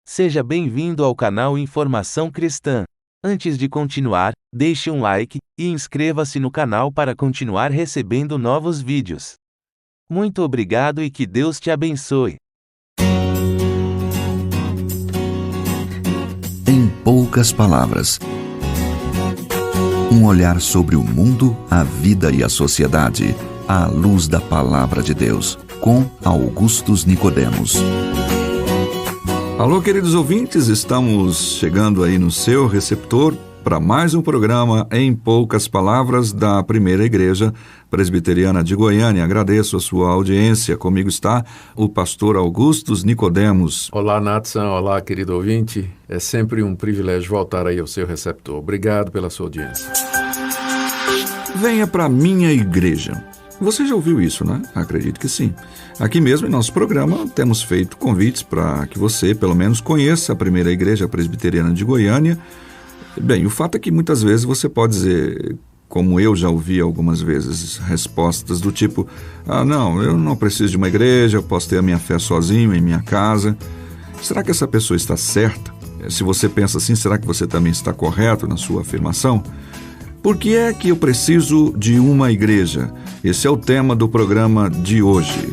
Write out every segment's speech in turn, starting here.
Seja bem-vindo ao canal Informação Cristã. Antes de continuar, deixe um like e inscreva-se no canal para continuar recebendo novos vídeos. Muito obrigado e que Deus te abençoe. Em poucas palavras. Um olhar sobre o mundo, a vida e a sociedade, à luz da Palavra de Deus, com Augustus Nicodemos. Alô, queridos ouvintes, estamos chegando aí no seu receptor para mais um programa Em Poucas Palavras da Primeira Igreja Presbiteriana de Goiânia. Agradeço a sua audiência. Comigo está o pastor Augustus Nicodemos. Olá, Nathan. Olá, querido ouvinte. É sempre um privilégio voltar aí ao seu receptor. Obrigado pela sua audiência. Venha para minha igreja. Você já ouviu isso, né? Acredito que sim. Aqui mesmo em nosso programa temos feito convites para que você, pelo menos, conheça a Primeira Igreja Presbiteriana de Goiânia. Bem, o fato é que muitas vezes você pode dizer, como eu já ouvi algumas vezes, respostas do tipo: não, eu não preciso de uma igreja, eu posso ter a minha fé sozinho, em minha casa. Será que essa pessoa está certa? Se você pensa assim, será que você também está correto na sua afirmação? Por que é que eu preciso de uma igreja? Esse é o tema do programa de hoje.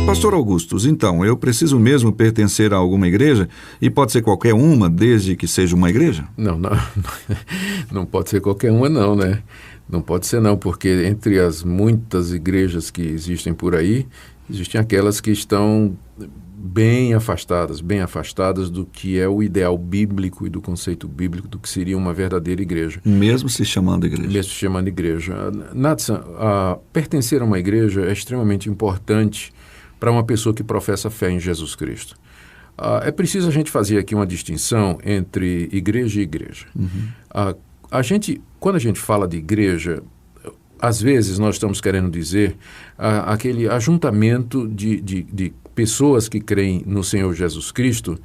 Pastor Augustus, então, eu preciso mesmo pertencer a alguma igreja? E pode ser qualquer uma, desde que seja uma igreja? Não pode ser qualquer uma não, né? Não pode ser não, porque entre as muitas igrejas que existem por aí, existem aquelas que estão bem afastadas do que é o ideal bíblico e do conceito bíblico do que seria uma verdadeira igreja. Mesmo se chamando igreja. Mesmo se chamando igreja. Nathan, pertencer a uma igreja é extremamente importante para uma pessoa que professa fé em Jesus Cristo. É preciso a gente fazer aqui uma distinção entre igreja e igreja. Uhum. Quando a gente fala de igreja, às vezes nós estamos querendo dizer aquele ajuntamento de pessoas que creem no Senhor Jesus Cristo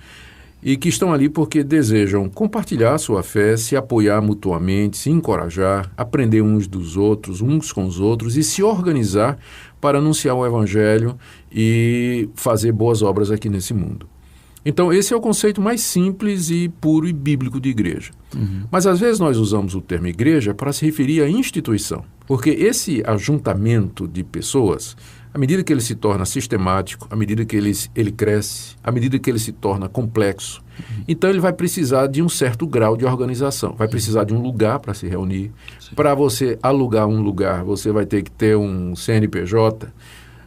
e que estão ali porque desejam compartilhar a sua fé, se apoiar mutuamente, se encorajar, aprender uns dos outros, uns com os outros e se organizar para anunciar o Evangelho e fazer boas obras aqui nesse mundo. Então, esse é o conceito mais simples e puro e bíblico de igreja. Uhum. Mas, às vezes, nós usamos o termo igreja para se referir à instituição. Porque esse ajuntamento de pessoas, à medida que ele se torna sistemático, à medida que ele cresce, à medida que ele se torna complexo, então ele vai precisar de um certo grau de organização. Vai precisar de um lugar para se reunir. Para você alugar um lugar, você vai ter que ter um CNPJ.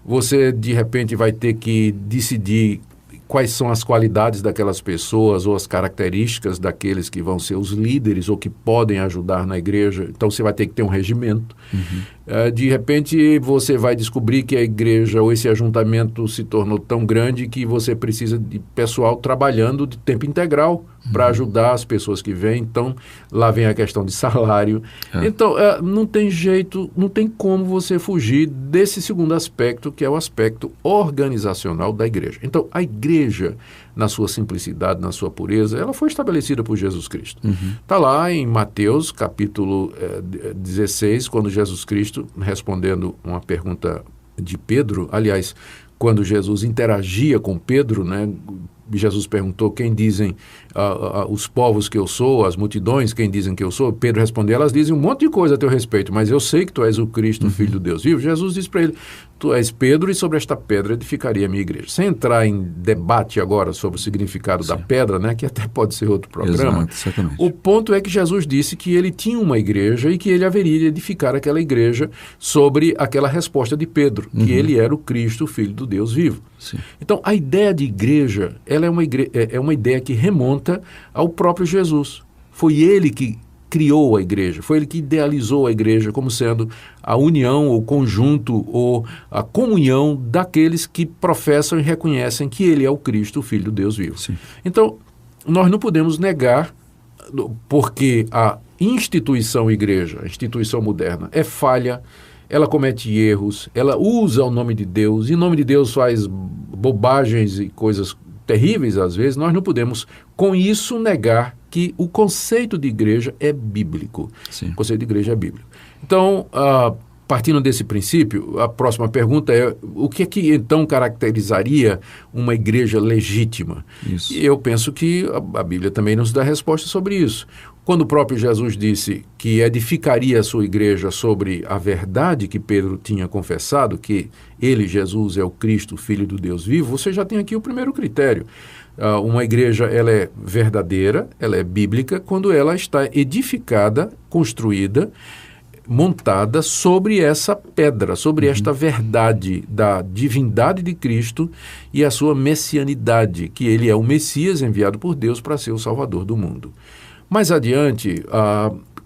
Você, de repente, vai ter que decidir quais são as qualidades daquelas pessoas ou as características daqueles que vão ser os líderes ou que podem ajudar na igreja. Então, você vai ter que ter um regimento. Uhum. De repente, você vai descobrir que a igreja ou esse ajuntamento se tornou tão grande que você precisa de pessoal trabalhando de tempo integral para ajudar as pessoas que vêm. Então, lá vem a questão de salário. Então, não tem jeito, não tem como você fugir desse segundo aspecto, que é o aspecto organizacional da igreja. Então, a igreja, na sua simplicidade, na sua pureza, ela foi estabelecida por Jesus Cristo. Está lá em Mateus, capítulo 16, quando Jesus Cristo, respondendo uma pergunta de Pedro, aliás, quando Jesus interagia com Pedro, né, Jesus perguntou: quem dizem os povos que eu sou, as multidões, quem dizem que eu sou? Pedro respondeu: elas dizem um monte de coisa a teu respeito, mas eu sei que tu és o Cristo, o Filho do Deus vivo. Jesus disse para ele: tu és Pedro e sobre esta pedra edificaria a minha igreja. Sem entrar em debate agora sobre o significado da pedra, né, que até pode ser outro programa. Exato, o ponto é que Jesus disse que ele tinha uma igreja e que ele haveria de edificar aquela igreja sobre aquela resposta de Pedro, que ele era o Cristo, o Filho do Deus vivo. Sim. Então, a ideia de igreja, ela é uma ideia que remonta ao próprio Jesus. Foi ele que criou a igreja, foi ele que idealizou a igreja como sendo a união, o conjunto ou a comunhão daqueles que professam e reconhecem que ele é o Cristo, o Filho do Deus vivo. Sim. Então, nós não podemos negar, porque a instituição igreja, a instituição moderna, é falha, ela comete erros, ela usa o nome de Deus, e em nome de Deus faz bobagens e coisas terríveis às vezes. Nós não podemos, com isso, negar que o conceito de igreja é bíblico. Sim. O conceito de igreja é bíblico. Então, partindo desse princípio, a próxima pergunta é: o que é que então caracterizaria uma igreja legítima? Isso. E eu penso que a Bíblia também nos dá resposta sobre isso. Quando o próprio Jesus disse que edificaria a sua igreja sobre a verdade que Pedro tinha confessado, que ele, Jesus, é o Cristo, Filho do Deus vivo, você já tem aqui o primeiro critério. Uma igreja, ela é verdadeira, ela é bíblica, quando ela está edificada, construída, montada sobre essa pedra, sobre esta verdade da divindade de Cristo e a sua messianidade, que ele é o Messias enviado por Deus para ser o Salvador do mundo. Mais adiante,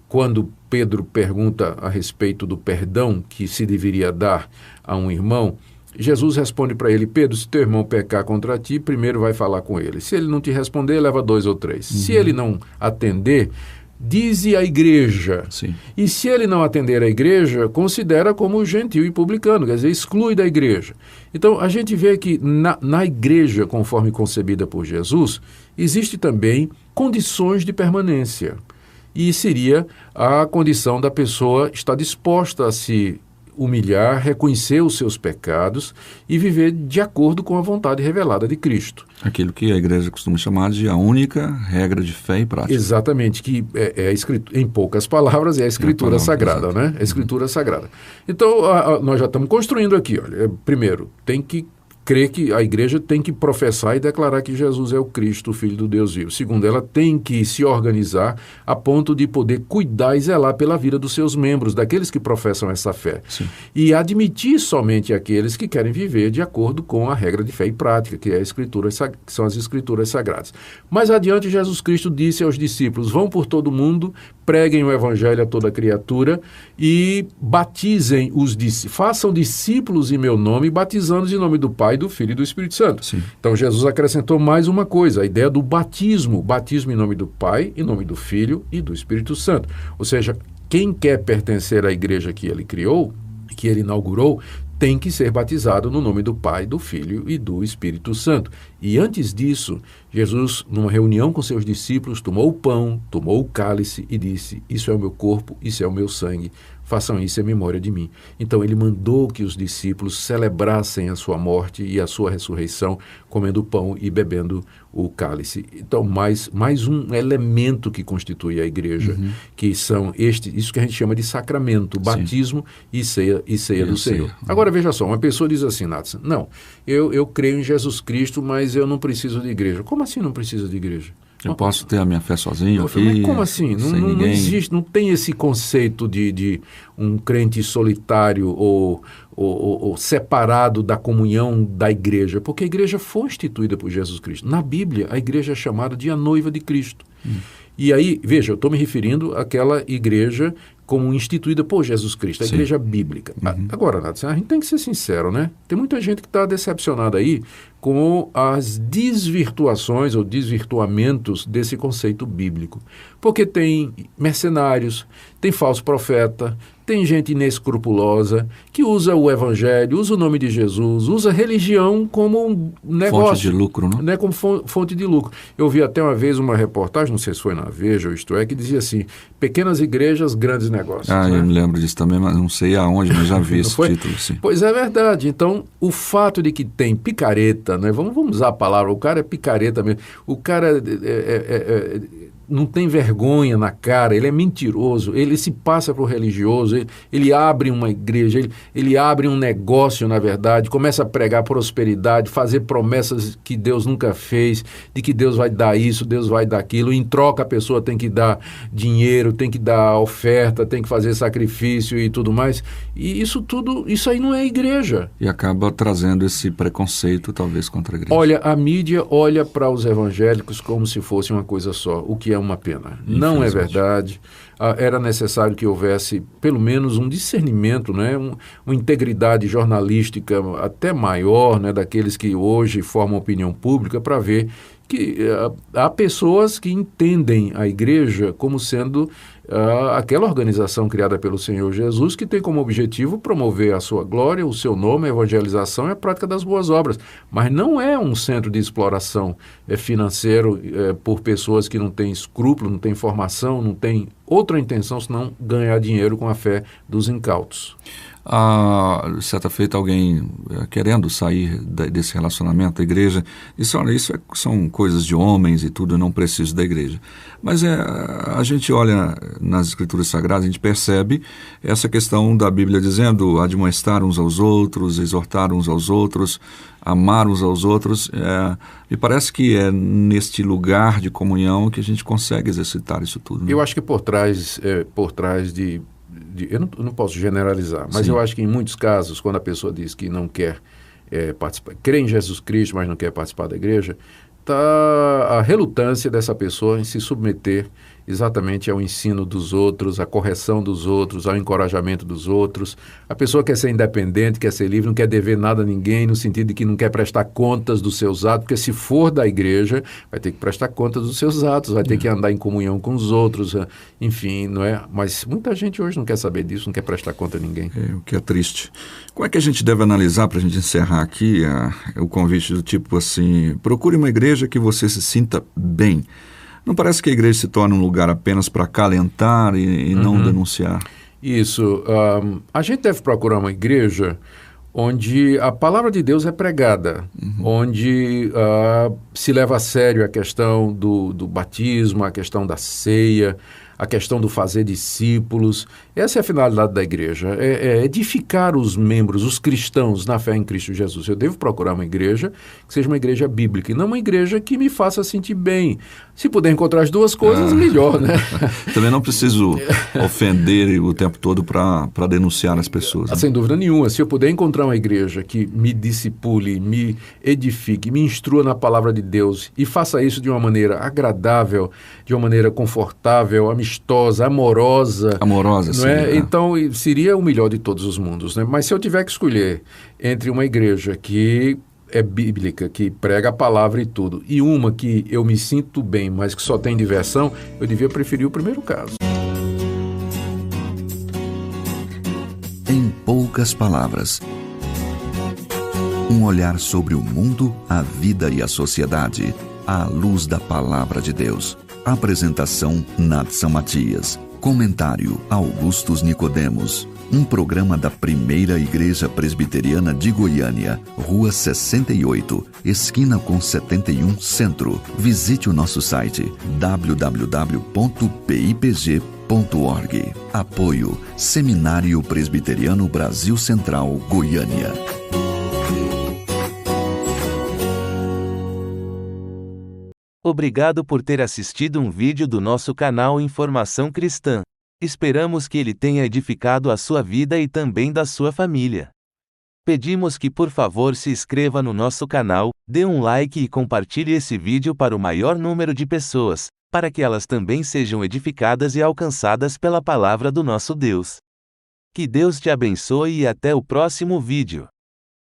quando Pedro pergunta a respeito do perdão que se deveria dar a um irmão, Jesus responde para ele: Pedro, se teu irmão pecar contra ti, primeiro vai falar com ele. Se ele não te responder, leva 2 ou 3. Se ele não atender, dize à igreja. Sim. E se ele não atender à igreja, considera como gentil e publicano, quer dizer, exclui da igreja. Então, a gente vê que na igreja, conforme concebida por Jesus, existe também condições de permanência. E seria a condição da pessoa estar disposta a se humilhar, reconhecer os seus pecados e viver de acordo com a vontade revelada de Cristo. Aquilo que a igreja costuma chamar de a única regra de fé e prática. Exatamente, que em poucas palavras, é a Escritura Sagrada, né? A Escritura Sagrada. Então, nós já estamos construindo aqui, olha. Primeiro, tem que crer que a igreja tem que professar e declarar que Jesus é o Cristo, o Filho do Deus vivo. Segundo, ela tem que se organizar a ponto de poder cuidar e zelar pela vida dos seus membros, daqueles que professam essa fé. Sim. E admitir somente aqueles que querem viver de acordo com a regra de fé e prática, que são as Escrituras Sagradas. Mais adiante, Jesus Cristo disse aos discípulos: vão por todo mundo, preguem o Evangelho a toda criatura e batizem façam discípulos em meu nome, batizando-os em nome do Pai, do Filho e do Espírito Santo. Sim. Então Jesus acrescentou mais uma coisa, a ideia do batismo em nome do Pai, em nome do Filho e do Espírito Santo. Ou seja, quem quer pertencer à igreja que ele criou, que ele inaugurou, tem que ser batizado no nome do Pai, do Filho e do Espírito Santo. E antes disso, Jesus, numa reunião com seus discípulos, tomou o pão, tomou o cálice e disse: isso é o meu corpo, isso é o meu sangue, façam isso em memória de mim. Então ele mandou que os discípulos celebrassem a sua morte e a sua ressurreição, comendo o pão e bebendo o cálice. Então, mais um elemento que constitui a igreja, que são isso que a gente chama de sacramento, batismo e ceia do Senhor. Agora, veja só, uma pessoa diz assim, Nathan: não, eu creio em Jesus Cristo, mas eu não preciso de igreja. Como assim não precisa de igreja? Eu posso ter a minha fé sozinho aqui? Mas como assim? Não existe, não tem esse conceito de um crente solitário ou separado da comunhão da igreja, porque a igreja foi instituída por Jesus Cristo. Na Bíblia, a igreja é chamada de a noiva de Cristo. E aí, veja, eu estou me referindo àquela igreja como instituída por Jesus Cristo, a igreja bíblica. Agora, Nathan, a gente tem que ser sincero, né? Tem muita gente que está decepcionada aí com as desvirtuações ou desvirtuamentos desse conceito bíblico. Porque tem mercenários, tem falso profeta, tem gente inescrupulosa que usa o evangelho, usa o nome de Jesus, usa a religião como um negócio. Fonte de lucro, não? Né, como fonte de lucro. Eu vi até uma vez uma reportagem, não sei se foi na Veja ou Isto É, que dizia assim: pequenas igrejas, grandes negócios. Né? Eu me lembro disso também, mas não sei aonde, mas já vi esse título, sim. Pois é verdade. Então, o fato de que tem picareta, né? Vamos usar a palavra, o cara é picareta mesmo, o cara não tem vergonha na cara, ele é mentiroso, ele se passa por religioso, ele abre uma igreja, ele abre um negócio, na verdade, começa a pregar prosperidade, fazer promessas que Deus nunca fez, de que Deus vai dar isso, Deus vai dar aquilo, em troca a pessoa tem que dar dinheiro, tem que dar oferta, tem que fazer sacrifício e tudo mais, e isso aí não é igreja. E acaba trazendo esse preconceito, talvez, contra a igreja. Olha, a mídia olha para os evangélicos como se fosse uma coisa só, o que é uma pena. Não é verdade. Era necessário que houvesse pelo menos um discernimento, né? Uma integridade jornalística até maior, né? Daqueles que hoje formam opinião pública, para ver que há pessoas que entendem a igreja como sendo aquela organização criada pelo Senhor Jesus, que tem como objetivo promover a sua glória, o seu nome, a evangelização e a prática das boas obras. Mas não é um centro de exploração financeiro por pessoas que não têm escrúpulo, não têm formação, não têm outra intenção senão ganhar dinheiro com a fé dos incautos. Certa feita, alguém querendo sair desse relacionamento da igreja, disse, olha, são coisas de homens e tudo, eu não preciso da igreja. Mas a gente olha nas Escrituras Sagradas, a gente percebe essa questão da Bíblia dizendo admoestar uns aos outros, exortar uns aos outros, amar uns aos outros. Me parece que é neste lugar de comunhão que a gente consegue exercitar isso tudo. Né? Eu acho que por trás de eu não posso generalizar, mas eu acho que em muitos casos, quando a pessoa diz que não quer participar, crê em Jesus Cristo, mas não quer participar da igreja, está a relutância dessa pessoa em se submeter exatamente ao ensino dos outros, à correção dos outros, ao encorajamento dos outros. A pessoa quer ser independente, quer ser livre, não quer dever nada a ninguém, no sentido de que não quer prestar contas dos seus atos, porque se for da igreja, vai ter que prestar contas dos seus atos, vai ter que andar em comunhão com os outros, enfim, não é? Mas muita gente hoje não quer saber disso, não quer prestar conta a ninguém. O que é triste. Como é que a gente deve analisar, para a gente encerrar aqui, o convite do tipo assim, procure uma igreja que você se sinta bem. Não parece que a igreja se torna um lugar apenas para acalentar e não denunciar? Isso. A gente deve procurar uma igreja onde a palavra de Deus é pregada, onde se leva a sério a questão do batismo, a questão da ceia, a questão do fazer discípulos. Essa é a finalidade da igreja, é edificar os membros, os cristãos na fé em Cristo Jesus. Eu devo procurar uma igreja que seja uma igreja bíblica e não uma igreja que me faça sentir bem. Se puder encontrar as duas coisas, melhor, né? Também não preciso ofender o tempo todo para denunciar as pessoas. Né? Sem dúvida nenhuma. Se eu puder encontrar uma igreja que me discipule, me edifique, me instrua na palavra de Deus e faça isso de uma maneira agradável, de uma maneira confortável, amistosa, amorosa. Amorosa, não sim. É? Então, seria o melhor de todos os mundos. Né? Mas se eu tiver que escolher entre uma igreja que é bíblica, que prega a palavra e tudo, e uma que eu me sinto bem, mas que só tem diversão, eu devia preferir o primeiro caso. Em poucas palavras, um olhar sobre o mundo, a vida e a sociedade, à luz da palavra de Deus. Apresentação, Natsan Matias. Comentário, Augustus Nicodemos. Um programa da Primeira Igreja Presbiteriana de Goiânia, Rua 68, esquina com 71, Centro. Visite o nosso site www.pipg.org. Apoio, Seminário Presbiteriano Brasil Central, Goiânia. Obrigado por ter assistido um vídeo do nosso canal Informação Cristã. Esperamos que ele tenha edificado a sua vida e também da sua família. Pedimos que por favor se inscreva no nosso canal, dê um like e compartilhe esse vídeo para o maior número de pessoas, para que elas também sejam edificadas e alcançadas pela palavra do nosso Deus. Que Deus te abençoe e até o próximo vídeo.